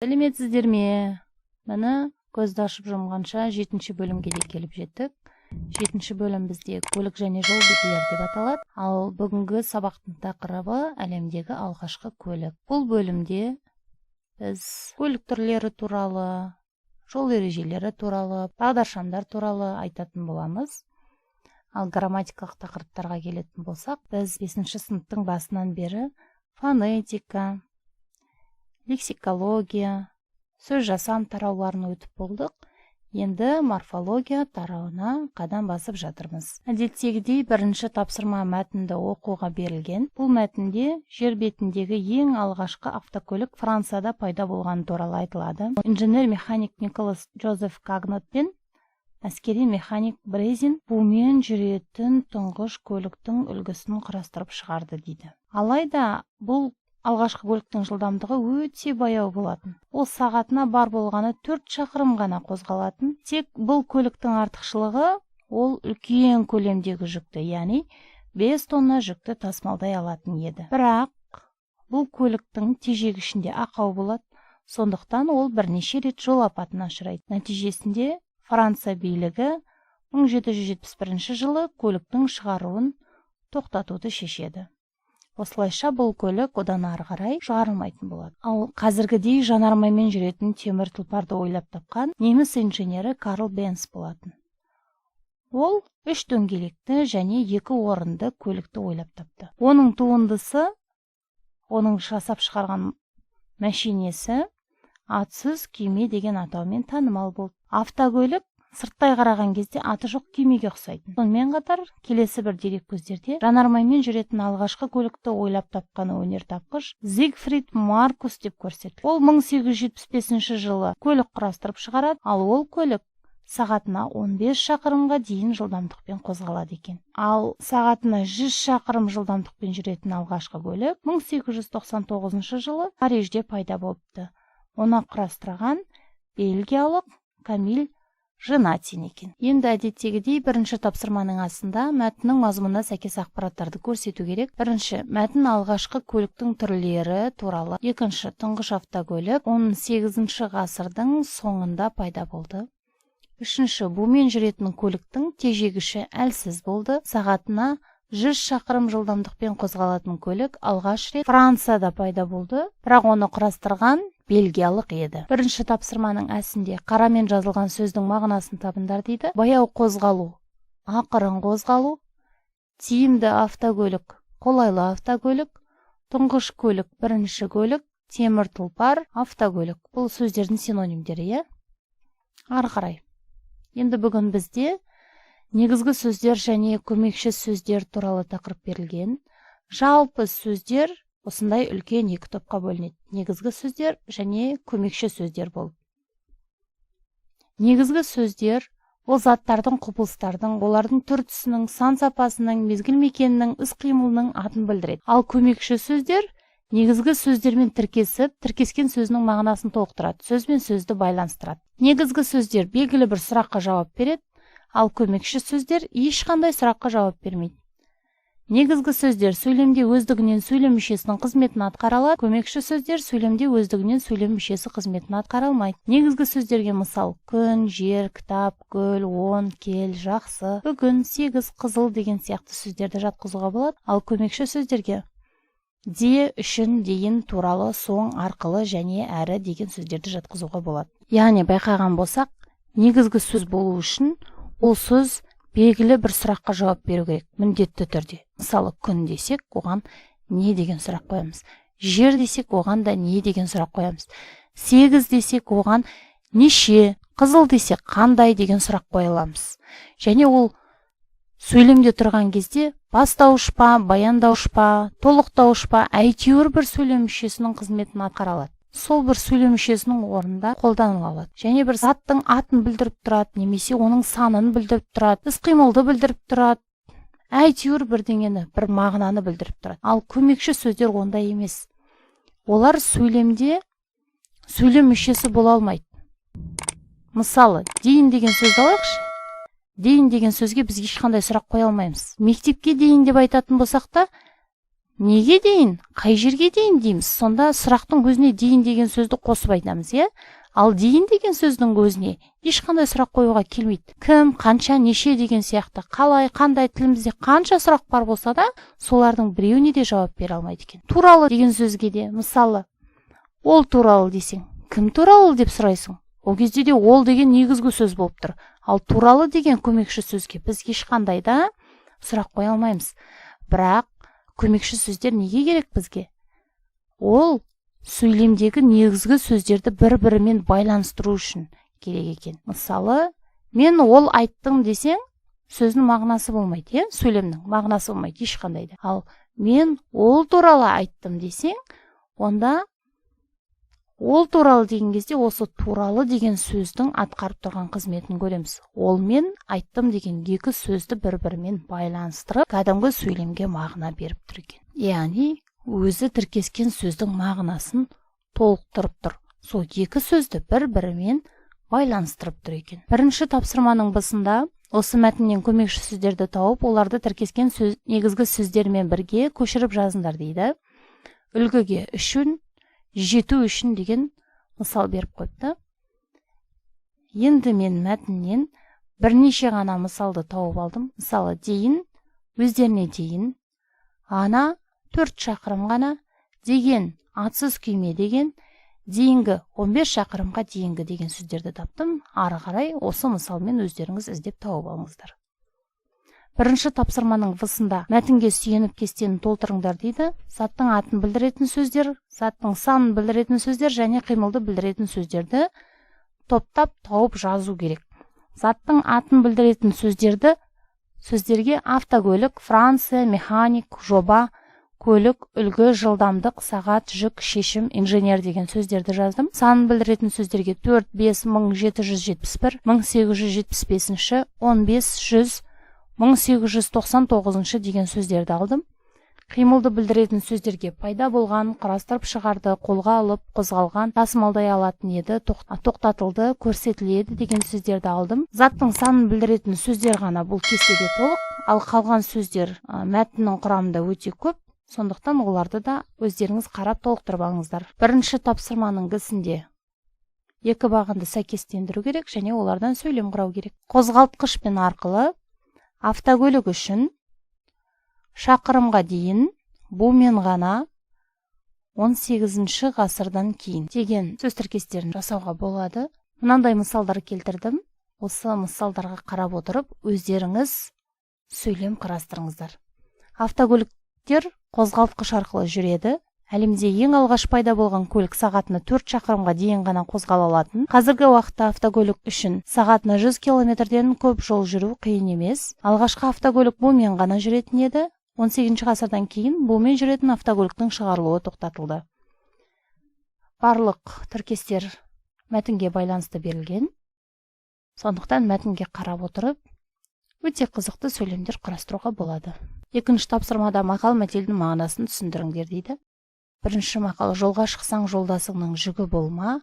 Сәлеметсіздер ме? Міне, көзді ашып жұмғанша 7-ші бөлімге де келіп жеттік. 7-ші бөлім бізде көлік және жол белгілері деп аталады. Ал бүгінгі сабақтың тақырыбы әлемдегі алғашқы көлік. Бұл бөлімде біз көлік түрлері туралы, жол ережелері туралы, бағдаршамдар туралы айтатын боламыз. Ал грамматикалық тақырыптарға келетін болсақ, біз 5-ші сыныптың басынан бері фонетика, лексикология, сөз жасам тарауларын өтіп болдық. Енді морфология тарауына қадам басып жатырмыз. Әдеттегідей бірінші тапсырма мәтінді оқуға берілген. Бұл мәтінде жер бетіндегі ең алғашқы автокөлік Францияда пайда болғаны туралы айтылады. Инженер-механик Николас Джозеф Кагнот пен әскери механик Брезин бумен жүретін тұңғыш көліктің үлгісін құрастырып шығарды дейді. Алайда бұл алғашқы көліктің жылдамдығы өте баяу болатын. Ол сағатына бар болғаны 4 шақырым ғана қозғалатын. Тек бұл көліктің артықшылығы ол үлкен көлемдегі жүкті, яғни 5 тонна жүкті тасымалдай алатын еді. Бірақ бұл көліктің тежегішінде ақау болады, сондықтан ол бірнеше рет жол апатына ұшырайды. Нәтижесінде Франция билігі 1771 жылы көліктің шығаруын тоқтатуды шешеді. Осылайша бұл көлік одан ары қарай шығарылмайтын болады. Ал қазіргідей жанармаймен жүретін темір тұлпарды ойлап тапқан неміс инженері Карл Бенц болатын. Ол 3 дөңгелекті және 2 орынды көлікті ойлап тапты. Оның туындысы, оның жасап шығарған мәшинесі атсыз күйме деген атаумен танымал болды. Автокөлік сырттай қараған кезде аты жоқ күймеге ұқсайтын. Сонымен қатар, келесі бір дереккөздерде жанармаймен жүретін алғашқы көлікті ойлап тапқан өнертапқыш Зигфрид Маркус деп көрсетілді. Ол 1875 жылы көлік құрастырып шығарады, ал ол көлік сағатына 15 шақырымға дейін жылдамдықпен қозғалады екен. Ал сағатына 100 шақырым жылдамдықпен жүретін алғашқы көлік 1899 жылы Парижде пайда болыпты. Оны құрастырған бельгиялық Камиль Женатин екен. Енді әдеттегідей бірінші тапсырманың астында мәтіннің мазмұнына сәйкес ақпараттарды көрсету керек. Бірінші, мәтін алғашқы көліктің түрлері туралы. Екінші, тұңғыш автокөлік 18 ғасырдың соңында пайда болды. Үшінші, бумен жүретін көліктің тежегіші әлсіз болды. Сағатына 100 шақырым жылдамдықпен қозғалатын көлік алғаш рет Францияда пайда болды, бірақ оны құрастырған бельгиялық еді. Бірінші тапсырманың әсінде қарамен жазылған сөздің мағынасын табыңдар дейді. Баяу қозғалу, ақырын қозғалу, тиімді автокөлік, қолайлы автокөлік, тұңғыш көлік, бірінші көлік, темір тұлпар, автокөлік. Бұл сөздердің синонимдері, ары қарай. Енді бүгін бізде негізгі сөздер және көмекші сөздер туралы тақырып берілген. Жалпы сөздер осындай үлкен 2 топқа бөлінеді. Негізгі сөздер және көмекші сөздер болып. Негізгі сөздер ол заттардың, құбылыстардың, олардың түр-түсінің, сан-сапасының, мезгіл мекенінің, іс-қимылының атын білдіреді. Ал көмекші сөздер негізгі сөздермен тіркесіп, тіркескен сөзінің мағынасын толықтырады, сөз бен сөзді байланыстырады. Негізгі сөздер белгілі бір сұраққа жауап береді, ал көмекші сөздер ешқандай сұраққа жауап бермейді. Негізгі сөздер сөйлемде өздігінен сөйлем мүшесінің қызметін атқара алады, көмекші сөздер сөйлемде өздігінен сөйлем мүшесі қызметін атқара алмайды. Негізгі сөздерге мысал: күн, жер, кітап, гүл, он, кел, жақсы, бүгін, сегіз, қызыл деген сияқты сөздерді жатқызуға болады. Ал көмекші сөздерге де, үшін, дейін, туралы, соң, арқылы және әрі деген сөздерді жатқызуға болады. Яғни байқаған болсақ, негізгі сөз болу үшін ол сөз белгілі бір сұраққа жауап беру керек, міндетті түрде. Мысалы, күн десек, оған не деген сұрақ қоямыз. Жер десек, оған да не деген сұрақ қоямыз. Сегіз десек, оған неше, қызыл десек, қандай деген сұрақ қоя аламыз. Және ол сөйлемде тұрған кезде бастауыш па, баяндауыш па, толықтауыш па, әйтеуір бір сөйлем мүшесінің қызметін атқара алады. Сол бір сөйлем мүшесінің орнында қолданыла алады. Және бір заттың атын білдіріп тұрады, немесе оның санын білдіріп тұрады, іс-қимылды білдіріп тұрады. Әйтеуір бірдеңені, бір мағынаны білдіріп тұрады. Ал көмекші сөздер ондай емес. Олар сөйлемде сөйлем мүшесі бола алмайды. Мысалы, дейін деген сөзді алайықшы. Дейін деген сөзге біз ешқандай сұрақ қоя алмаймыз. Мектепке дейін деп айтатын болсақ та, неге дейін, қай жерге дейін дейміз. Сонда сұрақтың көзіне дейін деген сөзді қосып айтамыз, иә? Ал дейін деген сөздің көзіне ешқандай сұрақ қоюға келмейді. Кім, қанша, неше деген сияқты, қалай, қандай, тілімізде қанша сұрақ бар болса да, солардың біреуіне де жауап бере алмайды екен. Туралы деген сөзге де, мысалы, ол туралы десең, кім туралы деп сұрайсың. Ол кезде де ол деген негізгі сөз болып тұр. Ал туралы деген көмекші сөзге біз ешқандай да сұрақ қоя алмаймыз. Бірақ көмекші сөздер неге керек бізге? Ол сөйлемдегі негізгі сөздерді бір-бірімен байланыстыру үшін керек екен. Мысалы, мен ол айттым десең, сөздің мағынасы болмайды, иә? Сөйлемнің мағынасы болмайды ешқандай да. Ал мен ол туралы айттым десең, онда ол туралы деген кезде осы туралы деген сөздің атқарып тұрған қызметін көреміз. Ол мен айттым деген екі сөзді бір-бірімен байланыстырып, кәдімгі сөйлемге мағына беріп тұр екен. Яғни өзі тіркескен сөздің мағынасын толықтырып тұр. Сол екі сөзді бір-бірімен байланыстырып тұр екен. Бірінші тапсырманың басында осы мәтіннен көмекші сөздерді тауып, оларды тіркескен негізгі сөздермен бірге көшіріп жазыңдар дейді. Үлгіге үшін, жету үшін деген мысал беріп қойыпты. Енді мен мәтіннен бірнеше ғана мысалды тауып алдым. Мысалы, дейін, өздеріне дейін, ана 4 шақырым ғана, деген, атсыз күйме деген, дейінгі 15 шақырымға дейінгі деген сөздерді таптым. Ары қарай осы мысалмен өздеріңіз іздеп тауып алыңыздар. Бірінші тапсырманың высында мәтінге сүйеніп кестені толтырыңдар дейді. Заттың атын білдіретін сөздер, заттың санын білдіретін сөздер және қимылды білдіретін сөздерді топтап тауып жазу керек. Заттың атын білдіретін сөздерге автокөлік, Франция, механик, жоба, көлік, үлгі, жылдамдық, сағат, жүк, шешім, инженер деген сөздерді жаздым. Санын білдіретін сөздерге 4, 5, 1771, 1875, 15, 100, 1899 деген сөздерді алдым. Қимылды білдіретін сөздерге пайда болған, құрастырып шығарды, қолға алып, қозғалған, тасымалдай алатын еді, тоқтатылды, көрсетіледі деген сөздерді алдым. Заттың санын білдіретін сөздер ғана бұл кестеде толық, ал қалған сөздер мәтіннің құрамында өте көп, сондықтан оларды да өздеріңіз қарап толықтырып алыңыздар. Бірінші тапсырманың гісінде екі бағанды сәйкестендіру керек және олардан сөйлем құрау керек. Қозғалтқышпен арқылы автокөлік үшін шақырымға дейін, бумен ғана 18 ғасырдан кейін деген сөз тіркестерін жасауға болады. Мынандай мысалдар келтірдім. Осы мысалдарға қарап отырып, өздеріңіз сөйлем құрастырыңыздар. Автокөліктер қозғалтқыш арқылы жүреді. Әлемде ең алғаш пайда болған көлік сағатына 4 шақырымға дейін ғана қозғала алатын. Қазіргі уақытта автокөлік үшін сағатына 100 км-ден көп жол жүру қиын емес. Алғашқы автокөлік бумен ғана жүретін еді. 18 ғасырдан кейін бумен жүретін автокөліктің шығарылуы тоқтатылды. Барлық тіркестер мәтінге байланысты берілген. Сондықтан мәтінге қарап отырып, өте қызықты сөйлемдер құрастыруға болады. Екінші тапсырмада мақал мәтелдің мағынасын түсіндіріңдер дейді. Бірінші мақал: жолға шықсаң жолдасыңның жүгі болма,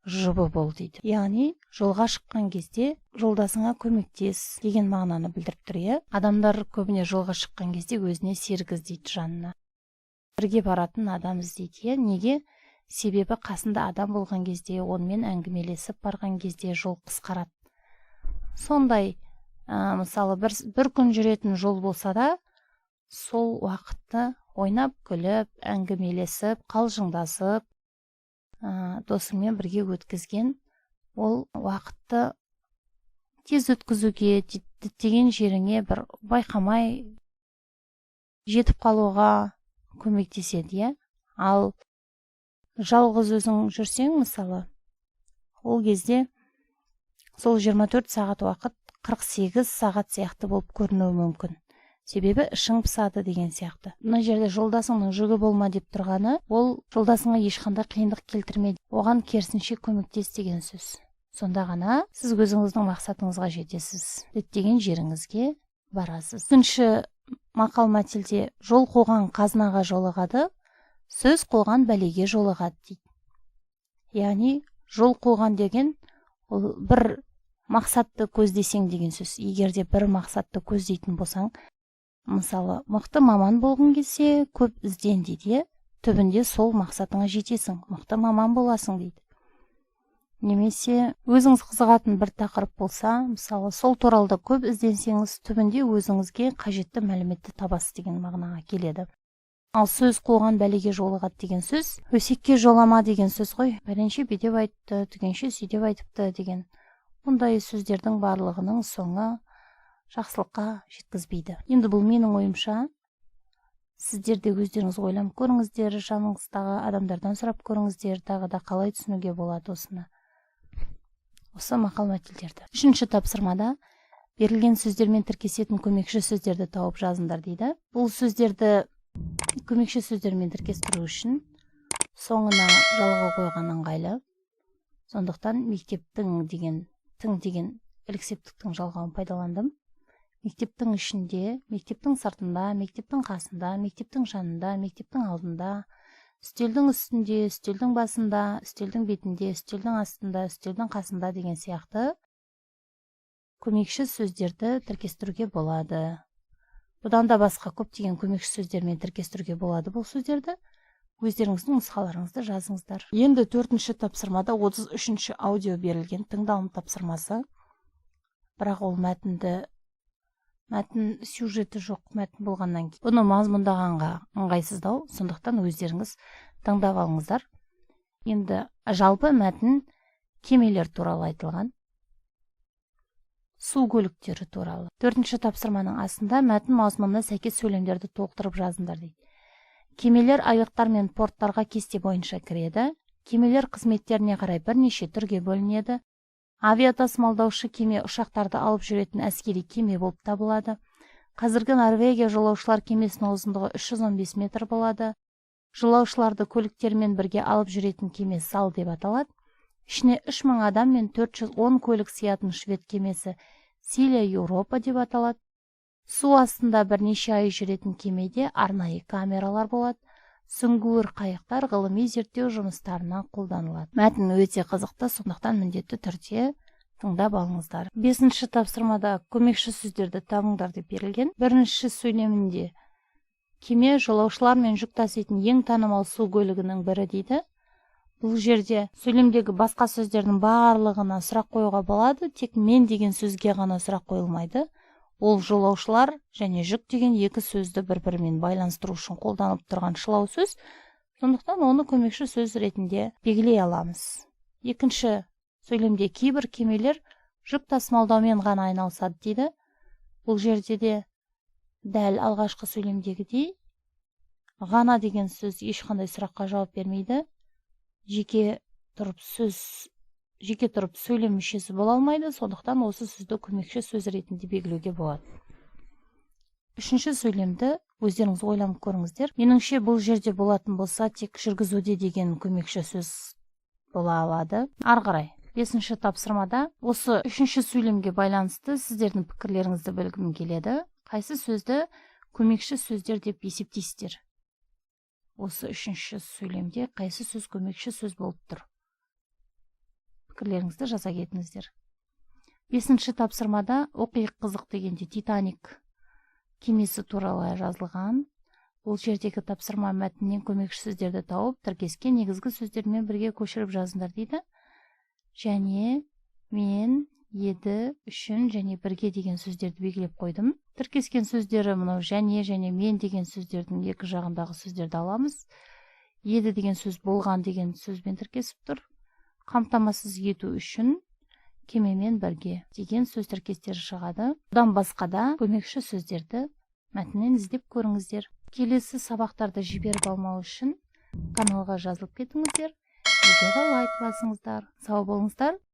жұбы бол дейді. Яғни жолға шыққан кезде жолдасыңа көмектес деген мағынаны білдіріп тұр, иә? Адамдар көбіне жолға шыққан кезде өзіне серік іздейді, жанына бірге баратын адам іздейді, иә? Неге? Себебі қасында адам болған кезде, онымен әңгімелесіп барған кезде жол қысқарады. Сондай, мысалы, бір күн жүретін жол болса да, сол уақытты ойнап, күліп, әңгімелесіп, қалжыңдасып, досыңмен бірге өткізген, ол уақытты тез өткізуге, діттеген жеріңе бір байқамай жетіп қалуға көмектеседі, иә? Ал жалғыз өзің жүрсең, мысалы, ол кезде сол 24 сағат уақыт 48 сағат сияқты болып көрінуі мүмкін. Себебі ішің пысады деген сияқты. Мына жерде жолдасыңның жүгі болма деп тұрғаны, ол жолдасыңа ешқандай қиындық келтірме, оған керісінше көмектес деген сөз. Сонда ғана сіз өзіңіздің мақсатыңызға жетесіз, діттеген жеріңізге барасыз. Үшінші мақал мәтелде жол қуған қазынаға жолығады, сөз қуған бәлеге жолығады дейді. Яғни жол қуған деген ол бір мақсатты көздесең деген сөз. Егер де бір мақсатты көздейтін болсаң, мысалы мықты маман болғың келсе көп ізден дейді, түбінде сол мақсатыңа жетесің, мықты маман боласың дейді. Немесе өзіңіз қызығатын бір тақырып болса, мысалы сол туралы көп ізденсеңіз, түбінде өзіңізге қажетті мәліметті табасыз деген мағынаға келеді. Ал сөз қуған бәлеге жолығады деген сөз, өсекке жолама деген сөз ғой. Бәленше бедеп айтты, түгенше сөйдеп айтыпты деген. Бұндай сөздердің барлығының соңы жақсылыққа жеткізбейді. Енді бұл менің ойымша, сіздер де өздеріңіз ойланып көріңіздер, жаныңыздағы адамдардан сұрап көріңіздер, тағы да қалай түсінуге болады осыны. Осы мақал-мәтелдерді. Үшінші тапсырмада берілген сөздермен тіркесетін көмекші сөздерді тауып жазыңдар дейді. Бұл сөздерді көмекші сөздермен тіркестіру үшін соңына жалға қойған ыңғайлы. Сондықтан мектептің деген, тің деген іліксептіктің жалғауын пайдаландым. Мектептің ішінде, мектептің сыртында, мектептің қасында, мектептің жанында, мектептің алдында, үстелдің үстінде, үстелдің басында, үстелдің бетінде, үстелдің астында, үстелдің қасында деген сияқты көмекші сөздерді тіркестіруге болады. Бұдан да басқа көптеген көмекші сөздермен тіркестіруге болады бұл сөздерді. Өздеріңіздің нұсқаларыңызды жазыңыздар. Енді 4-ші тапсырмада 33-ші аудио берілген тыңдалым тапсырмасы. Бірақ ол мәтін сюжеті жоқ мәтін болғаннан кейін бұны мазмұндағанға ыңғайсыздау, сондықтан өздеріңіз тыңдап алыңыздар. Енді жалпы мәтін кемелер туралы айтылған, су көліктері туралы. 4-ші тапсырманың астында мәтін мазмұнына сәйкес сөйлемдерді толықтырып жазыңдар дейді. Кемелер айлақтар мен порттарға кесте бойынша кіреді. Кемелер қызметтеріне қарай бірнеше түрге бөлінеді. Авиатасымалдаушы кеме ұшақтарды алып жүретін әскери кеме болып табылады. Қазіргі Норвегия жолаушылар кемесінің ұзындығы 315 метр болады. Жолаушыларды көліктермен бірге алып жүретін кеме сал деп аталады. Ішіне 3000 адам мен 410 көлік сиятын швед кемесі Силия Еуропа деп аталады. Су астында бірнеше ай жүретін кемеде арнайы камералар болады. Сүңгуір қайықтар ғылыми зерттеу жұмыстарына қолданылады. Мәтін өте қызықты, сондықтан міндетті түрде тыңдап алыңыздар. 5-ші тапсырмада көмекші сөздерді табыңдар деп берілген. Бірінші сөйлемінде кеме жолаушылар мен жүк таситын ең танымал су көлігінің бірі дейді. Бұл жерде сөйлемдегі басқа сөздердің барлығына сұрақ қоюға болады, тек мен деген сөзге ғана сұрақ қойылмайды. Ол жолаушылар және жүк деген екі сөзді бір-бірімен байланыстыру үшін қолданып тұрған шылау сөз, сондықтан оны көмекші сөз ретінде белгілей аламыз. Екінші сөйлемде кейбір кемелер жүк тасымалдаумен ғана айналысады дейді. Бұл жерде де дәл алғашқы сөйлемдегідей ғана деген сөз ешқандай сұраққа жауап бермейді. Жеке тұрып сөйлем мүшесі бола алмайды, сондықтан осы сөзді көмекші сөз ретінде белгілеуге болады. Үшінші сөйлемді өздеріңіз ойланып көріңіздер. Меніңше бұл жерде болатын болса, тек жүргізуде деген көмекші сөз бола алады. Ары қарай 5-ші тапсырмада осы үшінші сөйлемге байланысты сіздердің пікірлеріңізді білгім келеді. Қайсы сөзді көмекші сөздер деп есептейсіздер? Осы үшінші сөйлемде қайсы сөз көмекші сөз болып тұр? Пікірлеріңізді жаза кетіңіздер. 5-ші тапсырмада оқиық қызық дегенде Титаник кемесі туралы жазылған. Бұл жердегі тапсырма мәтіннен көмекші сөздерді тауып, тіркескен негізгі сөздермен бірге көшіріп жазыңдар дейді. Және, мен, еді, үшін және бірге деген сөздерді белгілеп қойдым. Тіркескен сөздері мынау және мен деген сөздердің екі жағындағы сөздерді аламыз. Еді деген сөз болған деген сөзбен тіркесіп тұр. Қамтамасыз ету үшін кемемен бірге деген сөз тіркестері шығады. Бұдан басқа да көмекші сөздерді мәтіннен іздеп көріңіздер. Келесі сабақтарды жіберіп алмау үшін каналға жазылып кетіңіздер. Видеоға лайк басыңыздар. Сау болыңыздар.